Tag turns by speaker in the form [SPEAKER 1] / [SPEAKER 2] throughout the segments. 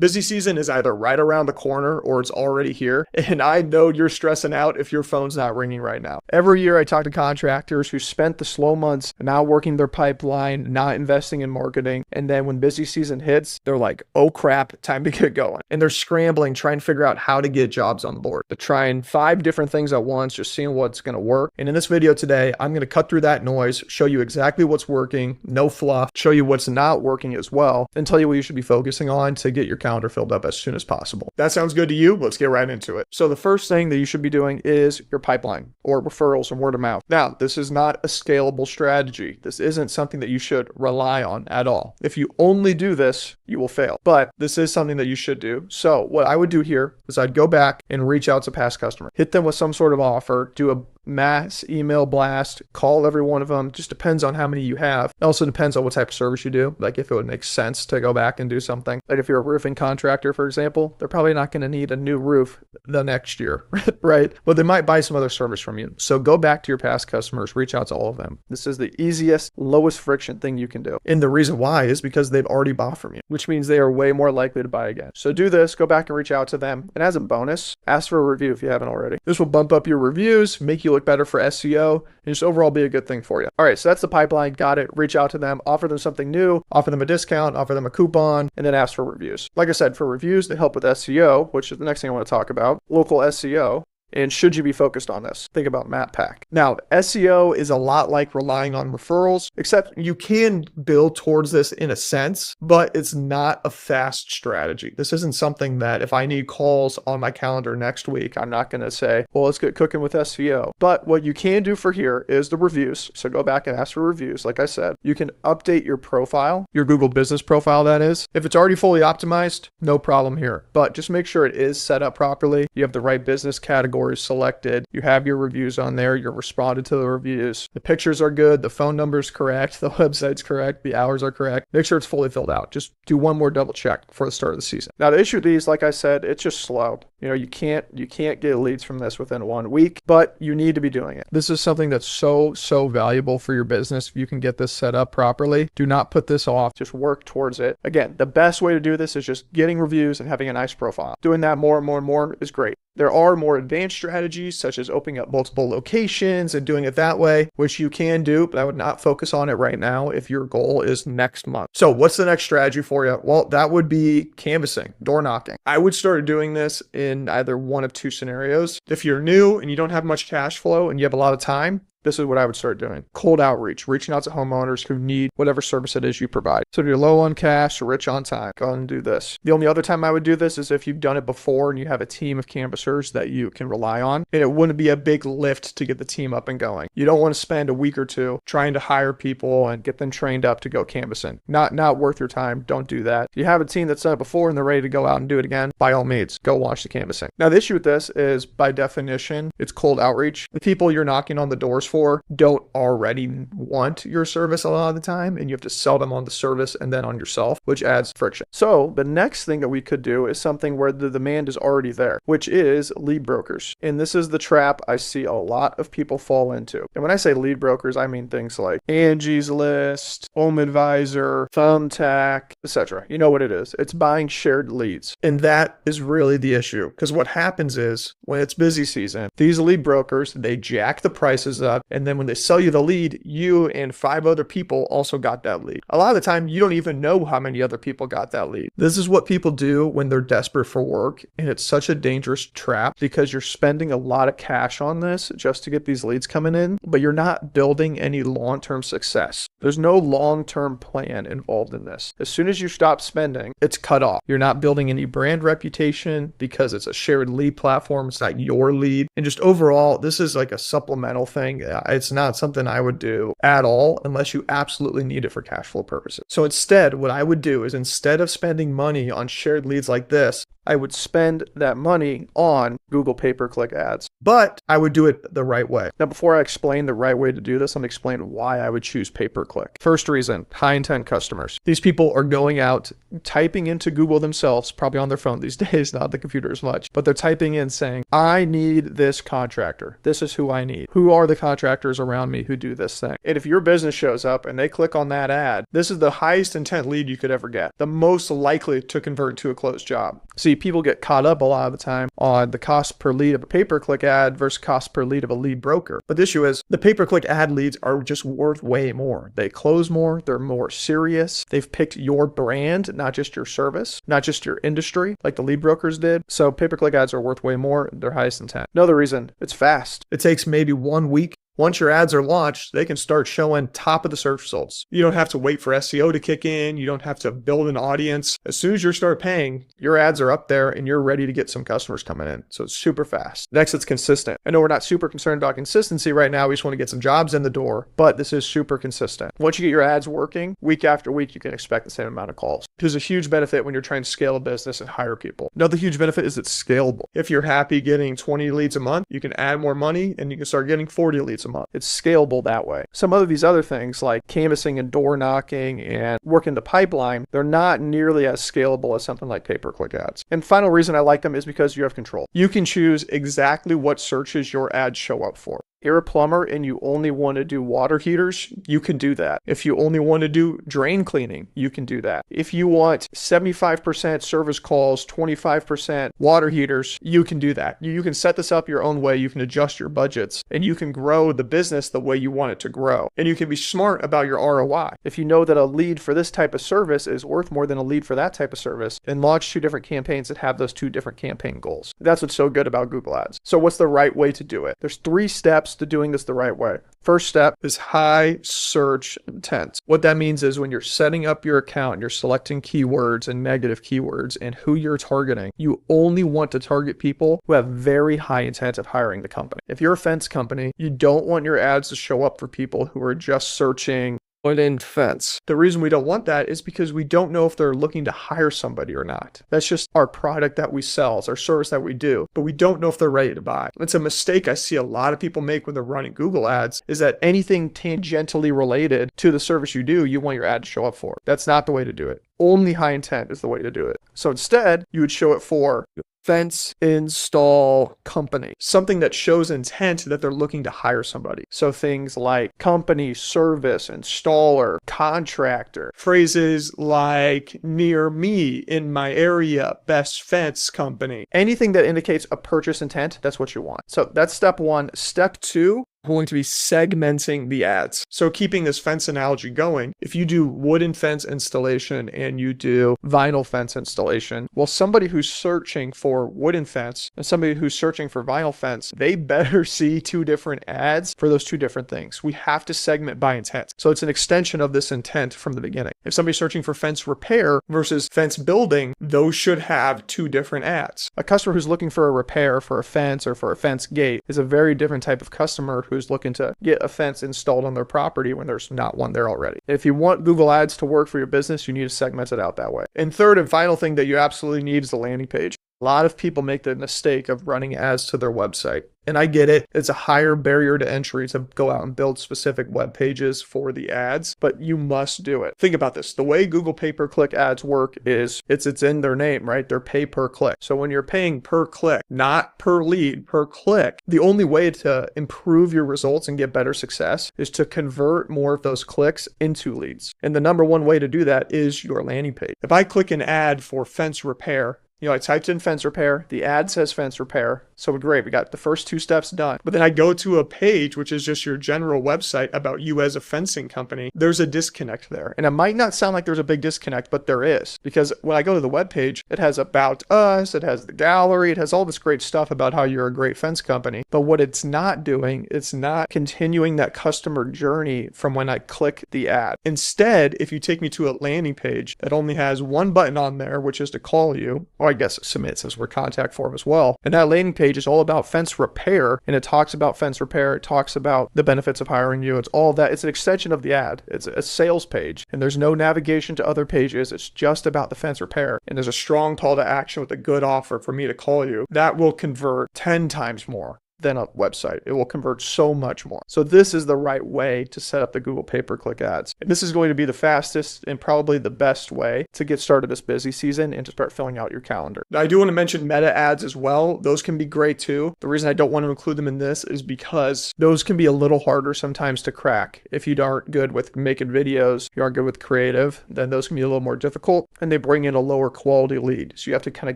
[SPEAKER 1] Busy season is either right around the corner or it's already here. And I know you're stressing out if your phone's not ringing right now. Every year I talk to contractors who spent the slow months not working their pipeline, not investing in marketing. And then when busy season hits, they're like, oh crap, time to get going. And they're scrambling, trying to figure out how to get jobs on board. They're trying 5 different things at once, just seeing what's going to work. And in this video today, I'm going to cut through that noise, show you exactly what's working, no fluff, show you what's not working as well, and tell you what you should be focusing on to get your calendar filled up as soon as possible. That sounds good to you? Let's get right into it. So the first thing that you should be doing is your pipeline or referrals and word of mouth. Now, this is not a scalable strategy. This isn't something that you should rely on at all. If you only do this, you will fail. But this is something that you should do. So what I would do here is I'd go back and reach out to past customers, hit them with some sort of offer, do a mass email blast, call every one of them. Just depends on how many you have. It also depends on what type of service you do. Like if it would make sense to go back and do something. Like if you're a roofing contractor, for example, they're probably not going to need a new roof the next year, right? But they might buy some other service from you. So go back to your past customers, reach out to all of them. This is the easiest, lowest friction thing you can do. And the reason why is because they've already bought from you, which means they are way more likely to buy again. So do this, go back and reach out to them. And as a bonus, ask for a review if you haven't already. This will bump up your reviews, make you look better for SEO, and just overall be a good thing for you. All right, so that's the pipeline. Got it. Reach out to them, offer them something new, offer them a discount, offer them a coupon, and then ask for reviews. Like I said, for reviews to help with SEO, which is the next thing I want to talk about, local SEO. And should you be focused on this? Think about MapPack. Now, SEO is a lot like relying on referrals, except you can build towards this in a sense, but it's not a fast strategy. This isn't something that if I need calls on my calendar next week, I'm not going to say, well, let's get cooking with SEO. But what you can do for here is the reviews. So go back and ask for reviews. Like I said, you can update your profile, your Google business profile, that is. If it's already fully optimized, no problem here. But just make sure it is set up properly. You have the right business category selected, you have your reviews on there, you're responded to the reviews, the pictures are good, the phone number's correct, the website's correct, the hours are correct. Make sure it's fully filled out. Just do one more double check before the start of the season. Now the issue with these, like I said, it's just slow. You can't get leads from this within 1 week, but you need to be doing it. This is something that's so valuable for your business. If you can get this set up properly, do not put this off. Just work towards it. Again, the best way to do this is just getting reviews and having a nice profile. Doing that more and more and more is great. There are more advanced strategies such as opening up multiple locations and doing it that way, which you can do, but I would not focus on it right now if your goal is next month. So what's the next strategy for you? Well, that would be canvassing, door knocking. I would start doing this in either one of 2 scenarios. If you're new and you don't have much cash flow and you have a lot of time, this is what I would start doing. Cold outreach, reaching out to homeowners who need whatever service it is you provide. So if you're low on cash or rich on time, go ahead and do this. The only other time I would do this is if you've done it before and you have a team of canvassers that you can rely on. And it wouldn't be a big lift to get the team up and going. You don't want to spend a week or 2 trying to hire people and get them trained up to go canvassing. Not worth your time. Don't do that. If you have a team that's done it before and they're ready to go out and do it again, by all means, go watch the canvassing. Now the issue with this is by definition, it's cold outreach. The people you're knocking on the doors for don't already want your service a lot of the time, and you have to sell them on the service and then on yourself, which adds friction. So the next thing that we could do is something where the demand is already there, which is lead brokers. And this is the trap I see a lot of people fall into. And when I say lead brokers, I mean things like Angie's List, Home Advisor, Thumbtack, etc. You know what it is. It's buying shared leads. And that is really the issue, because what happens is when it's busy season, these lead brokers, they jack the prices up, and then when they sell you the lead, you and 5 other people also got that lead. A lot of the time, you don't even know how many other people got that lead. This is what people do when they're desperate for work, and it's such a dangerous trap because you're spending a lot of cash on this just to get these leads coming in, but you're not building any long-term success. There's no long-term plan involved in this. As soon as you stop spending, it's cut off. You're not building any brand reputation because it's a shared lead platform. It's not your lead. And just overall, this is like a supplemental thing. It's not something I would do at all unless you absolutely need it for cash flow purposes. So instead, what I would do is instead of spending money on shared leads like this, I would spend that money on Google pay-per-click ads. But I would do it the right way. Now, before I explain the right way to do this, I'm going to explain why I would choose pay-per-click. First reason, high-intent customers. These people are going out, typing into Google themselves, probably on their phone these days, not the computer as much, but they're typing in saying, I need this contractor. This is who I need. Who are the contractors around me who do this thing? And if your business shows up and they click on that ad, this is the highest intent lead you could ever get, the most likely to convert to a closed job. See, people get caught up a lot of the time on the cost per lead of a pay-per-click ad versus cost per lead of a lead broker. But the issue is the pay-per-click ad leads are just worth way more. They close more. They're more serious. They've picked your brand, not just your service, not just your industry like the lead brokers did. So pay-per-click ads are worth way more. They're highest intent. Another reason, it's fast. It takes maybe 1 week. Once your ads are launched, they can start showing top of the search results. You don't have to wait for SEO to kick in. You don't have to build an audience. As soon as you start paying, your ads are up there and you're ready to get some customers coming in. So it's super fast. Next, it's consistent. I know we're not super concerned about consistency right now. We just want to get some jobs in the door, but this is super consistent. Once you get your ads working, week after week, you can expect the same amount of calls. There's a huge benefit when you're trying to scale a business and hire people. Another huge benefit is it's scalable. If you're happy getting 20 leads a month, you can add more money and you can start getting 40 leads a month. It's scalable that way. Some of these other things like canvassing and door knocking and working the pipeline, they're not nearly as scalable as something like pay-per-click ads. And final reason I like them is because you have control. You can choose exactly what searches your ads show up for. You're a plumber and you only want to do water heaters, you can do that. If you only want to do drain cleaning, you can do that. If you want 75% service calls, 25% water heaters, you can do that. You can set this up your own way. You can adjust your budgets and you can grow the business the way you want it to grow. And you can be smart about your ROI. If you know that a lead for this type of service is worth more than a lead for that type of service, and launch 2 different campaigns that have those 2 different campaign goals. That's what's so good about Google Ads. So what's the right way to do it? There's 3 steps to doing this the right way. First step is high search intent. What that means is when you're setting up your account, you're selecting keywords and negative keywords and who you're targeting, you only want to target people who have very high intent of hiring the company. If you're a fence company, you don't want your ads to show up for people who are just searching wooden fence. The reason we don't want that is because we don't know if they're looking to hire somebody or not. That's just our product that we sell, it's our service that we do, but we don't know if they're ready to buy. It's a mistake I see a lot of people make when they're running Google ads, is that anything tangentially related to the service you do, you want your ad to show up for. That's not the way to do it. Only high intent is the way to do it. So instead, you would show it for fence install company, something that shows intent that they're looking to hire somebody. So things like company, service, installer, contractor, phrases like near me, in my area, best fence company, anything that indicates a purchase intent, that's what you want. So that's step 1. Step 2, we're going to be segmenting the ads. So keeping this fence analogy going, if you do wooden fence installation and you do vinyl fence installation, well, somebody who's searching for wooden fence and somebody who's searching for vinyl fence, they better see 2 different ads for those 2 different things. We have to segment by intent. So it's an extension of this intent from the beginning. If somebody's searching for fence repair versus fence building, those should have 2 different ads. A customer who's looking for a repair for a fence or for a fence gate is a very different type of customer who's looking to get a fence installed on their property when there's not one there already. If you want Google Ads to work for your business, you need to segment it out that way. And third and final thing that you absolutely need is the landing page. A lot of people make the mistake of running ads to their website. And I get it. It's a higher barrier to entry to go out and build specific web pages for the ads, but you must do it. Think about this. The way Google pay-per-click ads work is it's in their name, right? They're pay per click. So when you're paying per click, not per lead, per click, the only way to improve your results and get better success is to convert more of those clicks into leads. And the number one way to do that is your landing page. If I click an ad for fence repair, I typed in fence repair, the ad says fence repair. So great, we got the first 2 steps done. But then I go to a page, which is just your general website about you as a fencing company. There's a disconnect there. And it might not sound like there's a big disconnect, but there is. Because when I go to the web page, it has about us, it has the gallery, it has all this great stuff about how you're a great fence company. But what it's not doing, it's not continuing that customer journey from when I click the ad. Instead, if you take me to a landing page that only has one button on there, which is to call you, or I guess submit says we're contact form as well. And that landing page page is all about fence repair, and it talks about fence repair. It talks about the benefits of hiring you. It's all of that. It's an extension of the ad. It's a sales page, and there's no navigation to other pages. It's just about the fence repair, and there's a strong call to action with a good offer for me to call you. That will convert 10 times more than a website. It will convert so much more. So this is the right way to set up the Google pay-per-click ads. And this is going to be the fastest and probably the best way to get started this busy season and to start filling out your calendar. Now, I do want to mention meta ads as well. Those can be great too. The reason I don't want to include them in this is because those can be a little harder sometimes to crack. If you aren't good with making videos, you aren't good with creative, then those can be a little more difficult, and they bring in a lower quality lead. So you have to kind of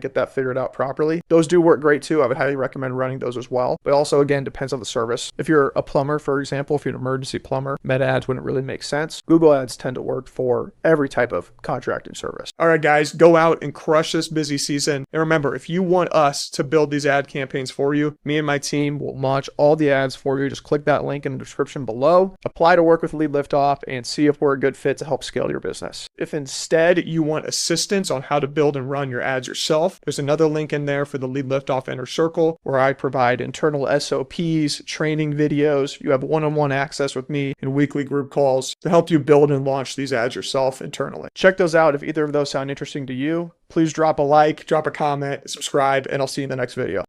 [SPEAKER 1] get that figured out properly. Those do work great too. I would highly recommend running those as well. But also, again, depends on the service. If you're a plumber, for example, if you're an emergency plumber, meta ads wouldn't really make sense. Google ads tend to work for every type of contracting service. All right, guys, go out and crush this busy season. And remember, if you want us to build these ad campaigns for you, me and my team will launch all the ads for you. Just click that link in the description below, apply to work with Lead Liftoff, and see if we're a good fit to help scale your business. If instead you want assistance on how to build and run your ads yourself, there's another link in there for the Lead Liftoff Inner Circle, where I provide internal SOPs, training videos. You have one-on-one access with me in weekly group calls to help you build and launch these ads yourself internally. Check those out. If either of those sound interesting to you, please drop a like, drop a comment, subscribe, and I'll see you in the next video.